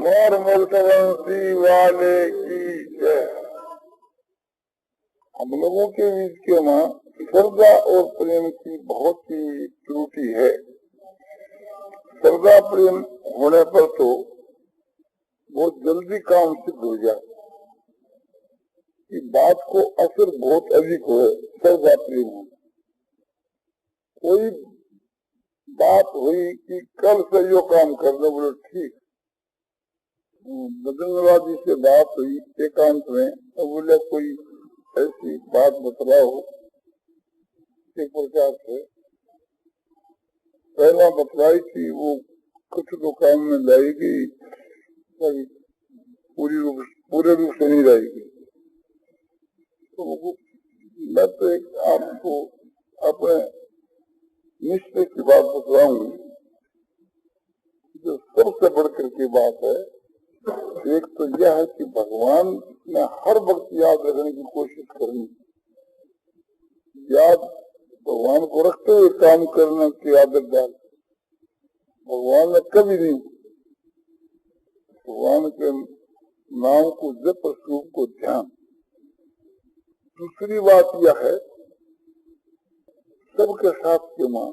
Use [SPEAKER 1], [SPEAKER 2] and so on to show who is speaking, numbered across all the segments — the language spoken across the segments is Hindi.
[SPEAKER 1] और मुक्तवंशी वाले की जय। हम लोगों के बीच के माँ श्रद्धा और प्रेम की बहुत ही त्रुटि है। श्रद्धा प्रेम होने पर तो बहुत जल्दी काम सिद्ध हो जाए कि बात को असर बहुत अधिक हो। श्रद्धा प्रेम हो, कोई बात हुई कि कल से यो काम करना, बोलो ठीक। बदंगवादी से बात हुई एकांत में, तो बोले कोई ऐसी बात बतलाओ। एक प्रकार से पहला बतलाई थी, वो कुछ तो काम में लाई गई, पूरे रूप से नहीं लाएगी। तो मैं तो एक आपको अपने निश्चय की बात बतलाऊंगी, जो सबसे बढ़कर की बात है। एक तो यह है कि भगवान ने हर वक्त याद रखने की कोशिश करनी, याद भगवान को रखते हुए काम करने की आदत डाल। भगवान ने कभी नहीं भगवान के नाम को जप, स्वरूप को ध्यान। दूसरी बात यह है, सबके साथ के मान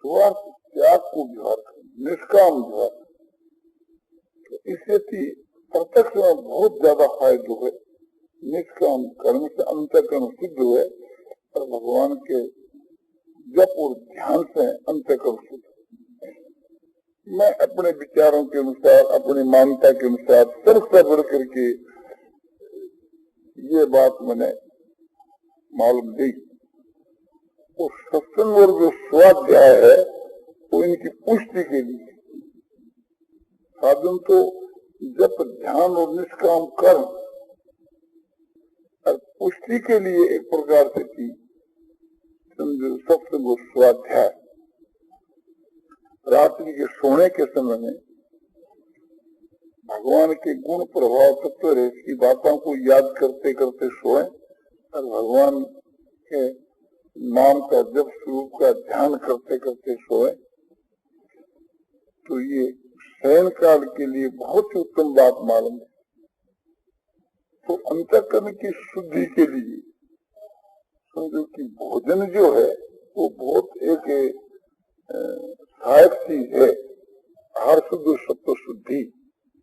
[SPEAKER 1] स्वार्थ त्याग को व्यवहार कर, निष्काम व्यवहार। तो इससे प्रत्यक्ष में बहुत ज्यादा फायदा हुए। निष्काम कर्म से अंतःकरण सिद्ध हुए और भगवान के जप और ध्यान से अंतःकरण सिद्ध। मैं अपने विचारों के अनुसार, अपनी मान्यता के अनुसार सबसे बढ़ करके ये बात मैंने मालूम दी। वो सत्संग और जो स्वाध्याय है वो इनकी पुष्टि के लिए। साधन तो जप, ध्यान और निष्काम कर्म, और पुष्टि के लिए एक प्रकार से की समझो सत्संग और स्वाध्याय। रात्रि के सोने के समय में भगवान के गुण प्रभाव तत्व की बातों को याद करते करते सोए और भगवान के नाम का जप, स्वरूप का ध्यान करते करते सोए, तो ये शयन काल के लिए बहुत ही उत्तम बात मालूम है। तो अंतःकरण की शुद्धि के लिए समझो कि भोजन जो है वो बहुत एक सहायक चीज है। आहार शुद्ध, सत्व शुद्धि,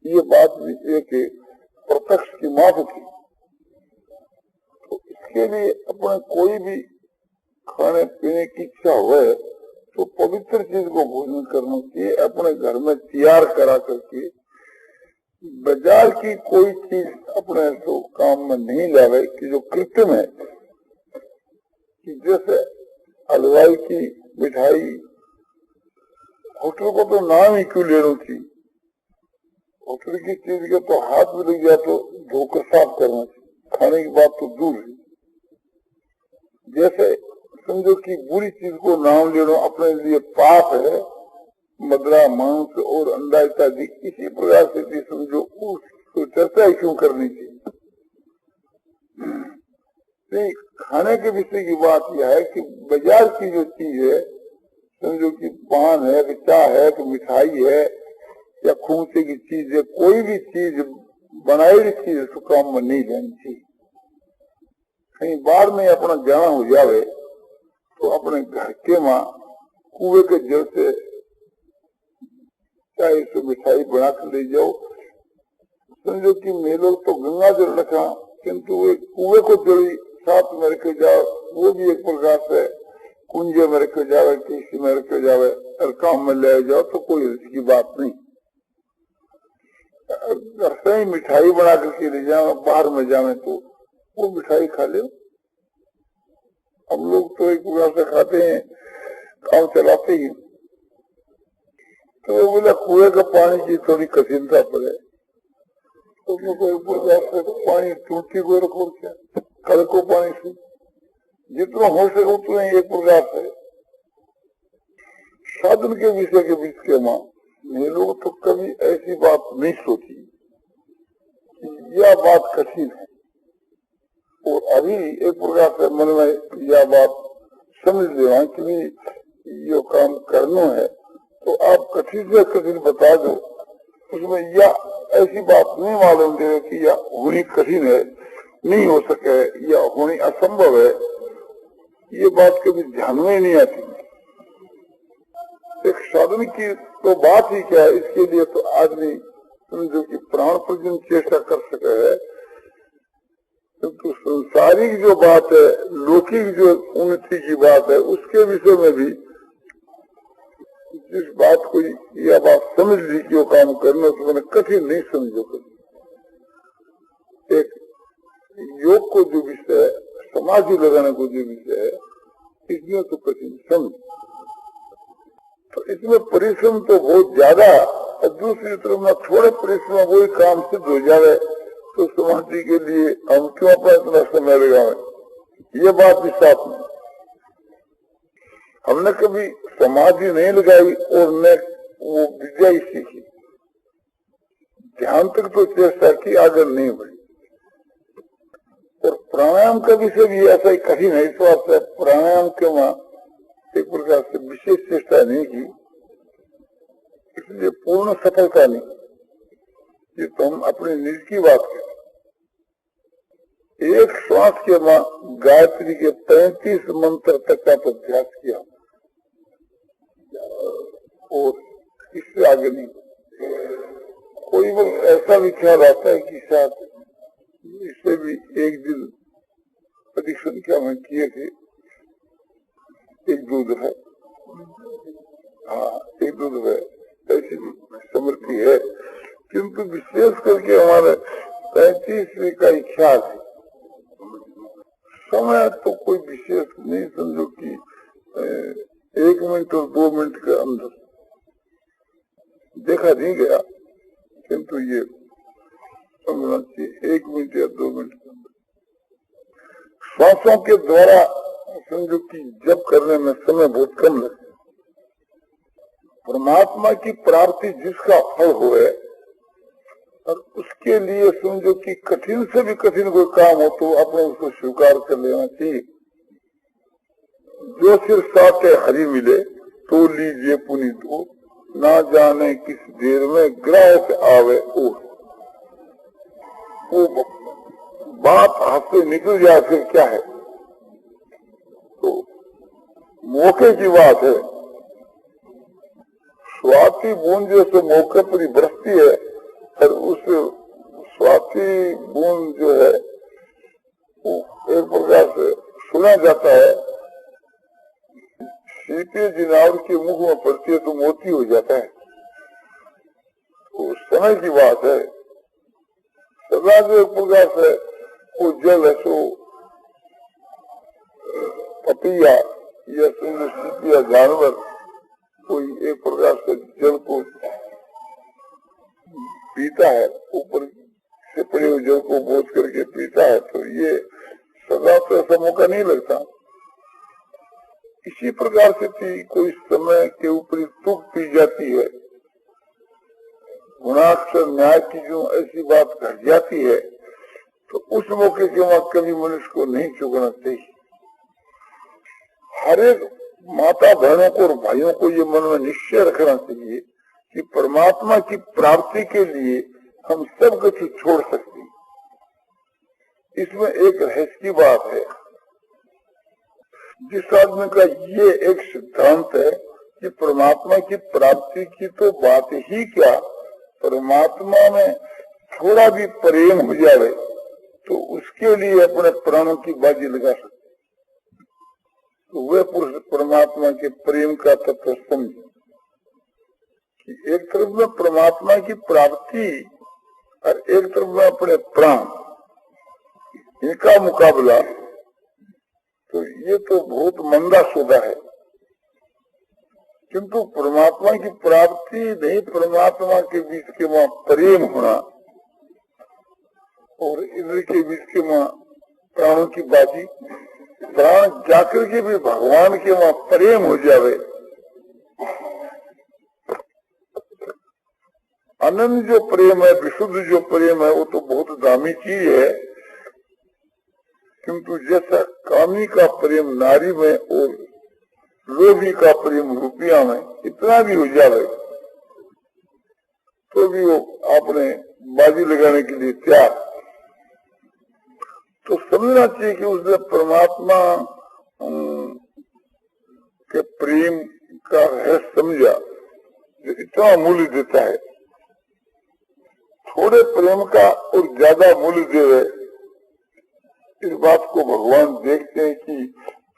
[SPEAKER 1] ये बात भी एक प्रत्यक्ष की माप थी। तो इसके लिए अपने कोई भी खाने पीने की इच्छा हुए तो पवित्र चीज को भोजन करना चाहिए, अपने घर में तैयार करा करके। बाजार की कोई चीज अपने तो काम में नहीं लावे कि जो कृत्रिम है, कि जैसे हलवाई की मिठाई, होटल को तो नाम ही क्यों लेना चाहिए। होटल की चीज के तो हाथ में लग जाए तो धोकर साफ करना चाहिए, खाने की बात तो दूर है। जैसे समझो कि बुरी चीज को नाम लेना अपने लिए पाप है, मदरा, मांस और अंडा इत्यादि। इसी प्रकार से समझो उसको चर्चा क्यों करनी चाहिए। नहीं, खाने के विषय की बात यह है कि बाजार की जो चीज है, समझो कि पान है, कि चाय है, कि मिठाई है, या खूंचे की चीज है, कोई भी चीज बनाई हुई चीज तो काम में नहीं लेनी चाहिए। कहीं बाहर में अपना जाना हो जावे तो अपने घर के माँ कुएं के जल से चाहे तो मिठाई बना कर ले जाओ। समझो कि मैं लोग तो गंगा जल रखा, किंतु वो कुएं को जल साथ में रखे जाओ, वो भी एक प्रकार से कुंजे में रखे जावे, किसी में रखे जावे और काम में ले जाओ तो कोई इसकी बात नहीं। घर से ही मिठाई बना करके ले जाओ, बाहर में जावे तो वो मिठाई खा ले। हम लोग तो एक प्रकार से खाते हैं, काम चलाते ही। तो वो बोला कुएं का पानी की थोड़ी कठिनता पड़े, तो एक प्रकार से पानी टूटी को रखो, क्या कल को पानी से जितना हो सके उतना एक प्रकार से साधन के विषय के बीच के माँ ये लोग तो कभी ऐसी बात नहीं सोची कि यह बात कठिन है। और अभी एक प्रकार से मन में यह बात समझ लेना कि ये काम करना है तो आप कठिन से कठिन बता दो, उसमें या ऐसी बात नहीं मालूम दे कि या होनी कठिन है, नहीं हो सके, या होनी असंभव है, ये बात कभी ध्यान में ही नहीं आती। एक साधन की तो बात ही क्या है, इसके लिए तो आदमी समझो कि प्राण पर्यंत चेष्टा कर सके है, किंतु संसारिक जो बात है, लौकिक जो उन्नति की बात है, उसके विषय में भी जिस बात को यह बात समझ ली कि वो काम करना, तो मैंने कठिन नहीं समझो। एक योग को जो विषय है, समाधि लगाने को जो विषय है, इसमें तो कठिन समझ, तो इसमें परिश्रम तो बहुत ज्यादा, और दूसरी तरफ में थोड़े परिश्रम वही काम सिद्ध हो जाए, तो समाधि के लिए हम क्यों अपना इतना समय लगाए, ये बात भी साफ नहीं। हमने कभी समाधि नहीं लगाई और न वो विद्या ही सीखी, ध्यान तक तो चेष्टा की, आगे नहीं बढ़ी। और प्राणायाम का विषय भी ऐसा ही कठिन है, इस वास्ते प्राणायाम के वहां एक प्रकार से विशेष चेष्टा नहीं की, इसलिए पूर्ण सफलता नहीं। ये तो हम अपने निज की बात करें। एक श्वास के वहां गायत्री के 35 मंत्र तक का अभ्यास किया और इससे आगे नहीं। कोई वक्त ऐसा भी ख्याल आता है कि शायद इससे भी एक दिन अधिक संख्या में किए थे, एक दो दफा, हाँ एक दो दफा ऐसी भी समृद्धि है, किंतु विशेष करके हमारे 35 का ही ख्याल है। समय तो कोई विशेष नहीं, समझो कि 1 मिनट और 2 मिनट के अंदर देखा नहीं गया, किंतु ये समझना चाहिए 1 मिनट या 2 मिनट के अंदर। श्वासों के द्वारा समझो कि जब करने में समय बहुत कम लगता है। परमात्मा की प्राप्ति जिसका फल हुए, और उसके लिए समझो कि कठिन से भी कठिन कोई काम हो तो अपने उसको स्वीकार कर लेना चाहिए। जो सिर साथे हरि मिले तो लीजिए पुनीत हो, ना जाने किस देर में ग्रह से आवे वो बात हाथ से निकल जाए फिर क्या है, तो मौके की बात है। स्वाति बूंद जैसे मौके पर ही बरसती है, और उस स्वाति बूंद जो है वो एक प्रकार से सुना जाता है, सीपी जिनावर के मुख में पड़ती है तो मोती हो जाता है। तो समय की बात है। सदा जो एक प्रकार से वो जल है सो पपिया या सीपी या जानवर कोई एक प्रकार से जल को पीता है, ऊपर से पड़े हुए जल को बोझ करके पीता है, तो ये सदा तो ऐसा मौका नहीं लगता। इसी प्रकार से कोई समय के ऊपर तुक पी जाती है, गुणाक्षर न्याय की जो ऐसी बात घट जाती है, तो उस मौके के वहां कभी मनुष्य को नहीं चुकना चाहिए। हर एक माता बहनों को और भाइयों को ये मन में निश्चय रखना चाहिए कि परमात्मा की प्राप्ति के लिए हम सब कुछ छोड़ सकते हैं। इसमें एक रहस्य की बात है। जिस आदमी का ये एक सिद्धांत है कि परमात्मा की प्राप्ति की तो बात ही क्या, परमात्मा में थोड़ा भी प्रेम हो जाए तो उसके लिए अपने प्राणों की बाजी लगा सकते, तो वह पुरुष परमात्मा के प्रेम का तत्व समझे कि एक तरफ में परमात्मा की प्राप्ति और एक तरफ में अपने प्राण, इनका मुकाबला, तो ये तो बहुत मंदा सौदा है। किंतु परमात्मा की प्राप्ति नहीं, परमात्मा के बीच के वहां प्रेम होना और इधर के बीच के वहां प्राणों की बाजी, प्राण जाकर के भी भगवान के वहां प्रेम हो जावे। अनंत जो प्रेम है, विशुद्ध जो प्रेम है, वो तो बहुत दामी चीज है। किंतु जैसा कामी का प्रेम नारी में और लोभी का प्रेम रुपया में इतना भी हो जाए तो भी वो आपने बाजी लगाने के लिए तैयार। तो समझना चाहिए कि उसने परमात्मा के प्रेम का रहस्य समझा, जो इतना मूल्य देता है। थोड़े प्रेम का और ज्यादा मूल्य देवे, इस बात को भगवान देखते हैं कि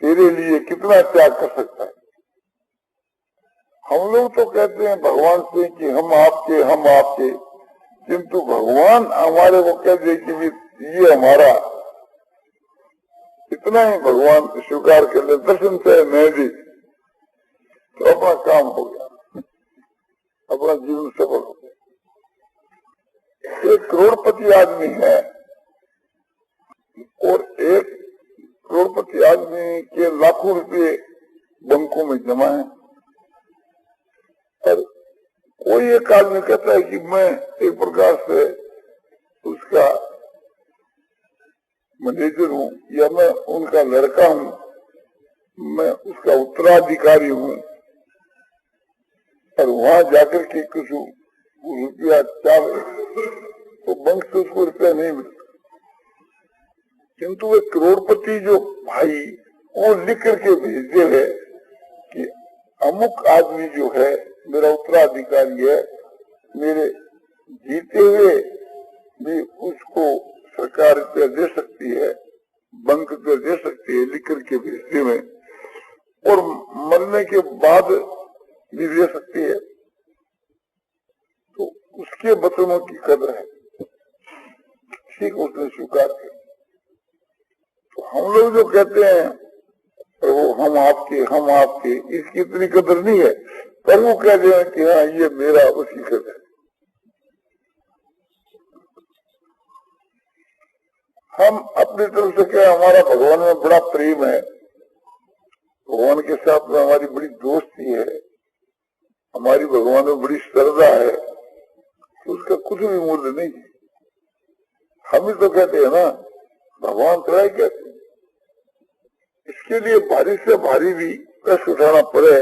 [SPEAKER 1] तेरे लिए कितना त्याग कर सकता है। हम लोग तो कहते हैं भगवान से कि हम आपके, किंतु भगवान हमारे को कह दे कि ये हमारा, इतना ही भगवान स्वीकार कर ले, दर्शन से मैं दी, तो अपना काम हो गया, अपना जीवन सफल हो गया। एक करोड़पति आदमी है और एक करोड़पति आदमी के लाखों रुपए बैंकों में जमा है, और कोई एक आदमी कहता है कि मैं एक प्रकार से उसका मैनेजर हूँ, या मैं उनका लड़का हूँ, मैं उसका उत्तराधिकारी हूँ, और वहां जाकर के कुछ रुपया चाहे तो बैंक से उसको रुपया नहीं मिलता। किंतु वे करोड़पति जो भाई वो लिख करके भेजते है कि अमुक आदमी जो है मेरा उत्तराधिकारी है, मेरे जीते हुए भी उसको सरकार रुपया दे सकती है, बैंक रुपया दे सकती है, लिख करके भेजते में, और मरने के बाद भी दे सकती है, तो उसके वचनों की कदर है, ठीक उसने स्वीकार किया। तो हम लोग जो कहते हैं प्रभु हम आपके, इसकी इतनी कदर नहीं है, पर वो कहते हैं कि हाँ ये मेरा, उसकी कदर है। हम अपनी तरफ से क्या, हमारा भगवान में बड़ा प्रेम है, भगवान के साथ में हमारी बड़ी दोस्ती है, हमारी भगवान में बड़ी श्रद्धा है, तो उसका कुछ भी मूल्य नहीं है। हम ही तो कहते हैं ना भगवान तो है, कहते हैं इसके लिए भारी से भारी भी कष्ट उठाना पड़े,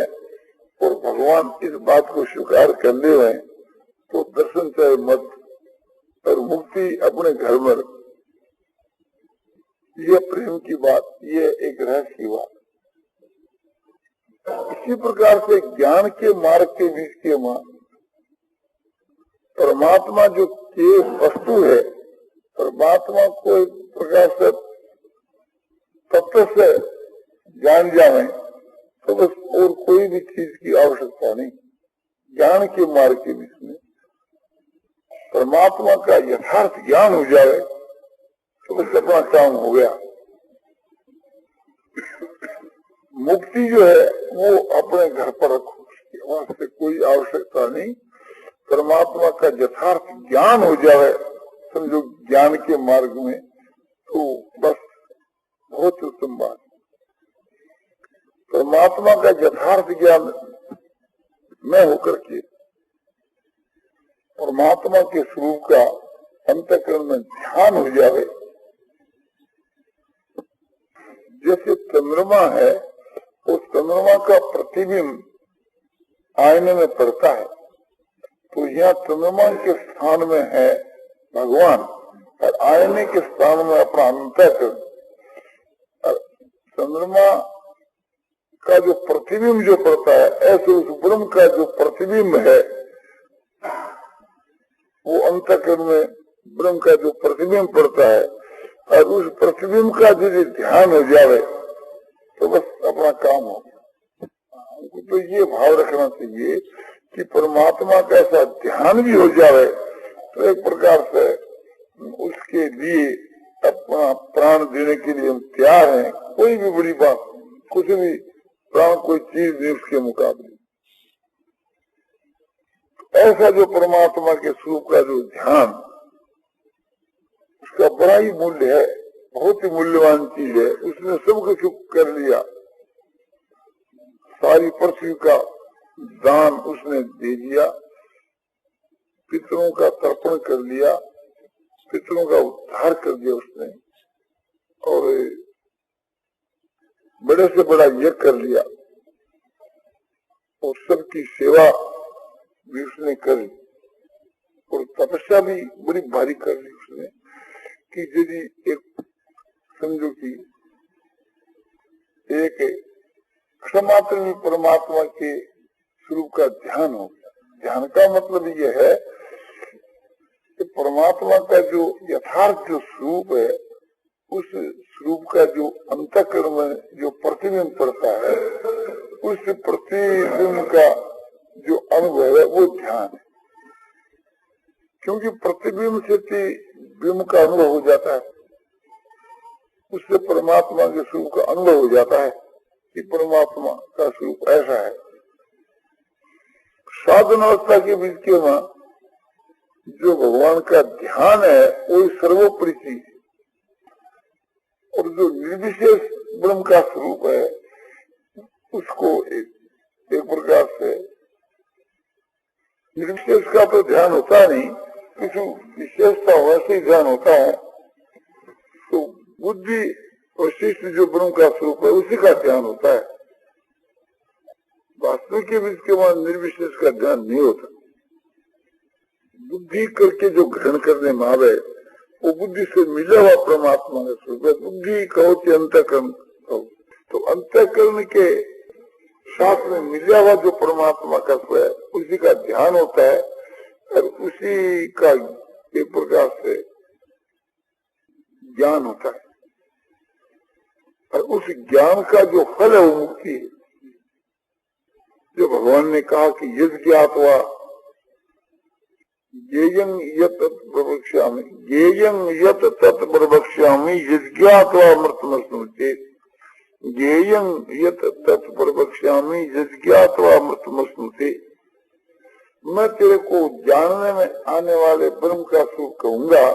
[SPEAKER 1] और भगवान इस बात को स्वीकार कर ले हुए तो दर्शन चाहे मत और मुक्ति अपने घर में। ये प्रेम की बात, ये एक रहस्य की बात। इसी प्रकार से ज्ञान के मार्ग के बीच के मार्ग, परमात्मा जो के वस्तु है, परमात्मा को एक प्रकार से तत्व से जान जाए तो बस और कोई भी चीज की आवश्यकता नहीं। ज्ञान के मार्ग के बीच में परमात्मा का यथार्थ ज्ञान हो जाए तो बस अपना काम हो गया। मुक्ति जो है वो अपने घर पर रखो, वहां से कोई आवश्यकता नहीं। परमात्मा का यथार्थ ज्ञान हो जाए, समझो ज्ञान के मार्ग में, तो बस बहुत उत्तम बात। परमात्मा का यथार्थ ज्ञान न होकर के परमात्मा के स्वरूप का अंतःकरण में ध्यान हो जाए। जैसे चंद्रमा है, उस चंद्रमा का प्रतिबिंब आईने में पड़ता है, तो यहाँ चंद्रमा के स्थान में है भगवान और आईने के स्थान में अपना अंतःकरण। चंद्रमा का जो प्रतिबिंब जो पड़ता है, ऐसे उस ब्रह्म का जो प्रतिबिंब है वो अंतःकरण में ब्रह्म का जो प्रतिबिंब पड़ता है, और उस प्रतिबिंब का यदि ध्यान हो जाए तो बस अपना काम हो गया। हमको तो ये भाव रखना चाहिए कि परमात्मा का ऐसा ध्यान भी हो जाए तो एक प्रकार से उसके लिए अपना प्राण देने के लिए हम तैयार हैं। कोई भी बड़ी बात, कुछ भी प्राण कोई चीज नहीं उसके मुकाबले। ऐसा जो परमात्मा के स्वरूप का जो ध्यान, उसका बड़ा ही मूल्य है, बहुत ही मूल्यवान चीज है। उसने सब कुछ कर लिया, सारी पृथ्वी का दान उसने दे दिया, पितरों का तर्पण कर लिया, पितरों का उद्धार कर दिया उसने, और बड़े से बड़ा यज्ञ कर लिया, और सबकी सेवा भी उसने करी। और तपस्या भी बड़ी भारी कर ली उसने कि यदि एक समझो कि एक क्षमात्र में परमात्मा के स्वरूप का ध्यान हो गया। ध्यान का मतलब यह है कि परमात्मा का जो यथार्थ जो स्वरूप है, उस स्वरूप का जो अंतःकरण में जो प्रतिबिंब पड़ता है, उस प्रतिबिंब का जो अनुभव है वो ध्यान है। क्योंकि प्रतिबिंब से बिंब का अनुभव हो जाता है, उससे परमात्मा के स्वरूप का अनुभव हो जाता है कि परमात्मा का स्वरूप ऐसा है। साधन अवस्था के बीच के वहां जो भगवान का ध्यान है वो सर्वोपरि चीज है, और जो निर्विशेष ब्रह्म का स्वरूप है उसको एक प्रकार से निर्विशेष का तो ध्यान होता नहीं, किसी विशेषता वैसे ही ध्यान होता है। तो बुद्धि वशिष्ठ जो ब्रह्म का स्वरूप है उसी का ध्यान होता है। वास्तविक के बीच के वहां निर्विशेष का ध्यान नहीं होता। बुद्धि करके जो ग्रहण करने में आवे वो बुद्धि से मिला हुआ परमात्मा का स्वरूप है। बुद्धि कहो कि अंतःकरण कहो, तो अंतःकरण के साथ में मिला हुआ जो परमात्मा का स्वरूप है उसी का ध्यान होता है, और उसी का एक प्रकार से ज्ञान होता है। और उस ज्ञान का जो फल है वो मुक्ति है। जो भगवान ने कहा कि यज्ञात्वा ज्ञेयं यत् प्रवक्ष्यामि, ज्ञेयं यत् तत् प्रवक्ष्यामि यज्ञात्वा अमृतमश्नुते, ज्ञेयं यत् तत् प्रवक्ष्यामि यज्ञात्वा अमृतमश्नुते। मैं तेरे को जानने में आने वाले ब्रह्म का स्वरूप कहूंगा,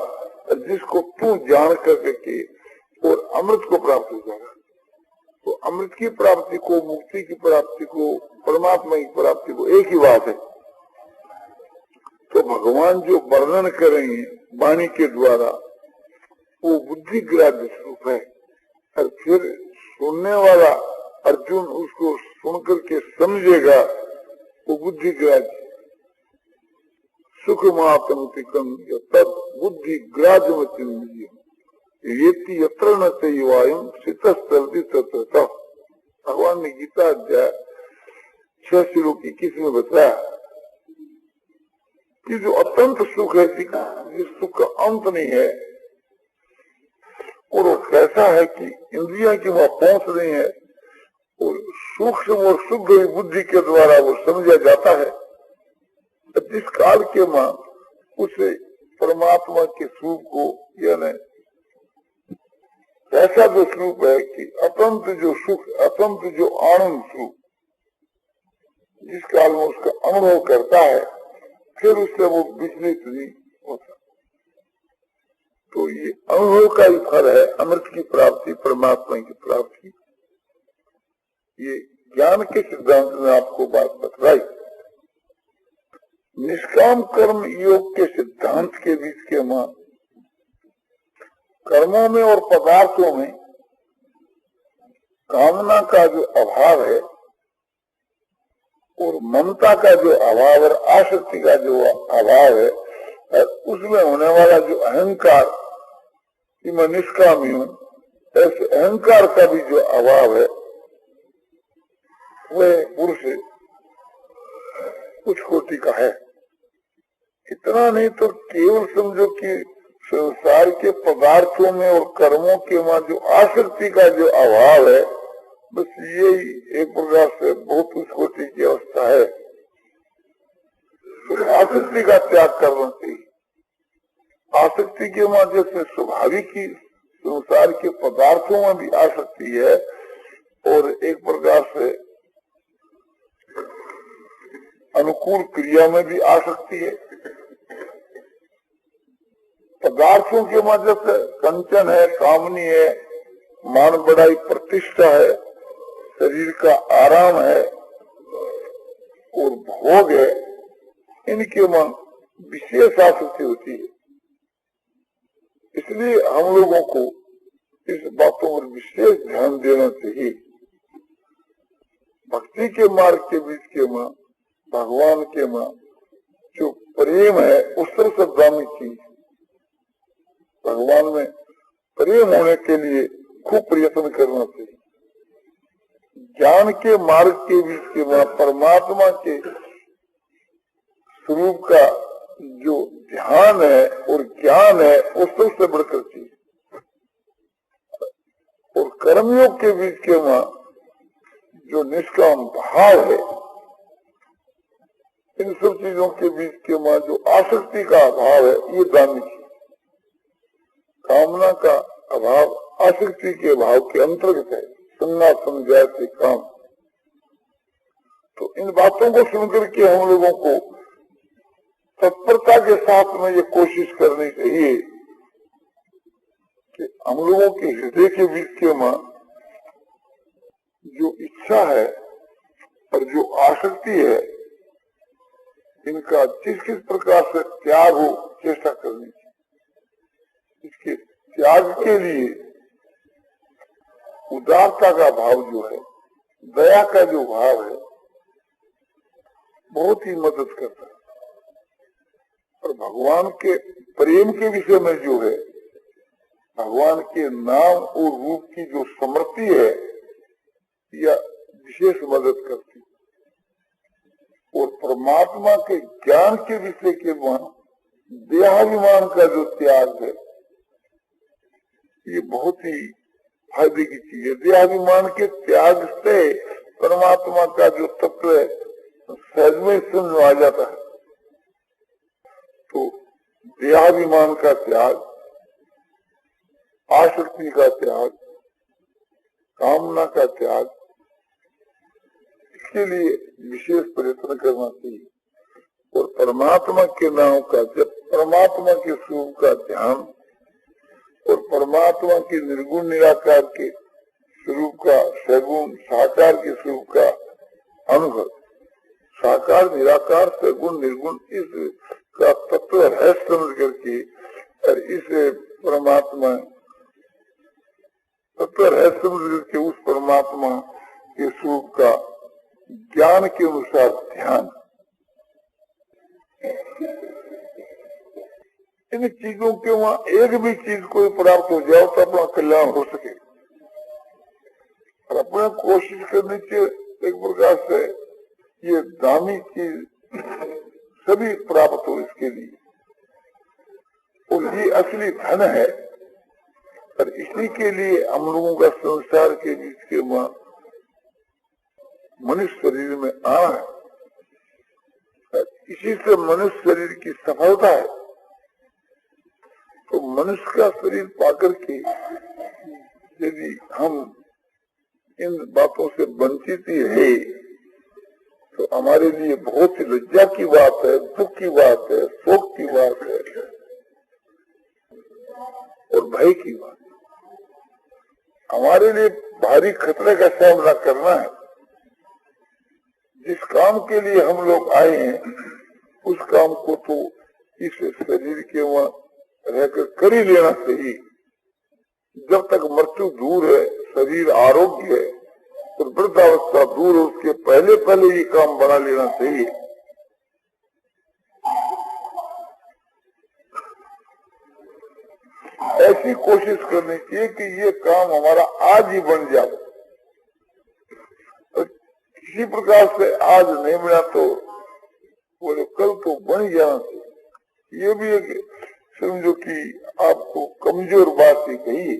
[SPEAKER 1] जिसको तू जान करके और अमृत को प्राप्त हो जाएगा। तो अमृत की प्राप्ति को, मुक्ति की प्राप्ति को, परमात्मा की प्राप्ति को एक ही बात है। तो भगवान जो वर्णन करेंगे वाणी के द्वारा वो बुद्धि ग्राह्य स्वरूप है, और फिर सुनने वाला अर्जुन उसको सुनकर के समझेगा वो बुद्धि ग्राह्य। सुख मातम तद बुद्धि ग्राह्य येति यत्र न युवायम शीतस्थलति तत्र। भगवान ने गीता अध्याय 6 श्लोक 21 में बताया कि जो अत्यंत सुख है, जिस सुख का अंत नहीं है, और वो कैसा है कि इंद्रियां की वहां पहुंच रही है, और सूक्ष्म और शुद्ध बुद्धि के द्वारा वो समझा जाता है। जिस काल के मां उसे परमात्मा के स्वरूप को, यानी ऐसा जो स्वरूप है कि अत्यंत जो सुख, अत्यंत जो आनंद स्वरूप, जिस काल में उसका अनुभव करता है, फिर उससे वो विचलित नहीं होता। तो ये अनुभव का ही फल है अमृत की प्राप्ति, परमात्मा की प्राप्ति। ये ज्ञान के सिद्धांत में आपको बात बतलाई। निष्काम कर्म योग के सिद्धांत के बीच के मां कर्मों में और पदार्थों में कामना का जो अभाव है, और ममता का जो अभाव और आसक्ति का जो अभाव है, और उसमें होने वाला जो अहंकार कि मैं निष्कामी हूं, ऐसे अहंकार का भी जो अभाव है, वह पुरुष कुछ कोटि का है। इतना नहीं तो केवल समझो कि संसार के पदार्थों में और कर्मों के वहां जो आसक्ति का जो अभाव है, बस यही एक प्रकार से बहुत उच्च कोटि की अवस्था है। तो आसक्ति का त्याग करना चाहिए। आसक्ति के वहां जैसे स्वाभाविक ही संसार के पदार्थों में भी आसक्ति है, और एक प्रकार से अनुकूल क्रिया में भी आसक्ति है। पदार्थों के मध्य से कंचन है, कामनी है, मान बढ़ाई प्रतिष्ठा है, शरीर का आराम है और भोग है, इनके मन विशेष आसक्ति होती है। इसलिए हम लोगों को इस बातों पर विशेष ध्यान देना चाहिए। भक्ति के मार्ग के बीच के मां, भगवान के मां जो प्रेम है उस तरह से दामी चीज। भगवान में प्रेम होने के लिए खूब प्रयत्न करना चाहिए। ज्ञान के मार्ग के बीच के वहां परमात्मा के स्वरूप का जो ध्यान है और ज्ञान है उस सबसे बढ़कर चीज। और कर्मयोग के बीच के वहां जो निष्काम भाव है, इन सब चीजों के बीच के वहां जो आसक्ति का अभाव है, ये दानी चीज। कामना का अभाव आसक्ति के भाव के अंतर्गत है। सुनना समझाए से काम। तो इन बातों को सुनकर के हम लोगों को तत्परता के साथ में ये कोशिश करनी चाहिए कि हम लोगों के हृदय के बीच के मां जो इच्छा है और जो आसक्ति है, इनका जिस किस प्रकार से त्याग हो चेष्टा करनी चाहिए। इसके त्याग के लिए उदारता का भाव जो है, दया का जो भाव है, बहुत ही मदद करता है। और भगवान के प्रेम के विषय में जो है, भगवान के नाम और रूप की जो स्मृति है, यह विशेष मदद करती है। और परमात्मा के ज्ञान के विषय के वहां देहाभिमान का जो त्याग है, ये बहुत ही फायदे की चीज है। देहाभिमान के त्याग से परमात्मा का जो तत्व है सहज में समझ आ जाता है। तो देहाभिमान का त्याग, आसक्ति का त्याग, कामना का त्याग, इसके लिए विशेष प्रयत्न करना चाहिए। और परमात्मा के नाम का जब, परमात्मा के स्वरूप का ध्यान और परमात्मा के निर्गुण निराकार के स्वरूप का, सगुण साकार के स्वरूप का अनुभव, साकार निराकार सगुण निर्गुण इस का तत्व है समझ करके, और इस परमात्मा तत्व है समझ करके उस परमात्मा के स्वरूप का ज्ञान के अनुसार ध्यान, इन चीजों के वहां एक भी चीज कोई प्राप्त हो जाओ तो अपना कल्याण हो सके। और अपने कोशिश करनी चाहिए एक प्रकार से ये दामी चीज सभी प्राप्त हो इसके लिए। और ये असली धन है। और इसी के लिए हम लोगों का संसार के बीच के वहां मनुष्य शरीर में आना है। इसी से मनुष्य शरीर की सफलता है। तो मनुष्य का शरीर पाकर के यदि हम इन बातों से वंचित ही है तो हमारे लिए बहुत ही लज्जा की बात है, दुख की बात है, शोक की बात है और भय की बात है। हमारे लिए भारी खतरे का सामना करना है। जिस काम के लिए हम लोग आए हैं उस काम को तो इस शरीर के वहां रहकर कर ही लेना चाहिए। जब तक मृत्यु दूर है, शरीर आरोग्य है और वृद्धावस्था दूर है, उसके पहले पहले ये काम बना लेना चाहिए। ऐसी कोशिश करनी चाहिए कि ये काम हमारा आज ही बन जाए। तो किसी प्रकार से आज नहीं बना तो बोले कल तो बन जाना चाहिए। ये भी एक समझो कि आपको कमजोर बात ही कही।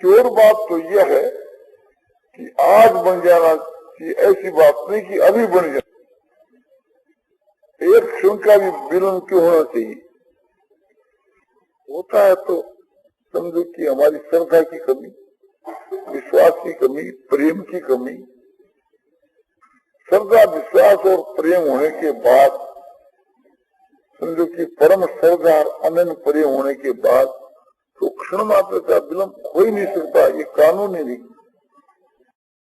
[SPEAKER 1] जोर बात तो यह है कि आज बन जाना चाहिए, ऐसी बात नहीं कि अभी बन जाए। एक क्षण का भी विलंब क्यों होना चाहिए? होता है तो समझो कि हमारी श्रद्धा की कमी, विश्वास की कमी, प्रेम की कमी। श्रद्धा, विश्वास और प्रेम होने के बाद समझो कि परम श्रद्धा अनन्य प्रेम होने के बाद तो क्षण मात्र का विलंब हो ही नहीं सकता। ये कानून ही नहीं।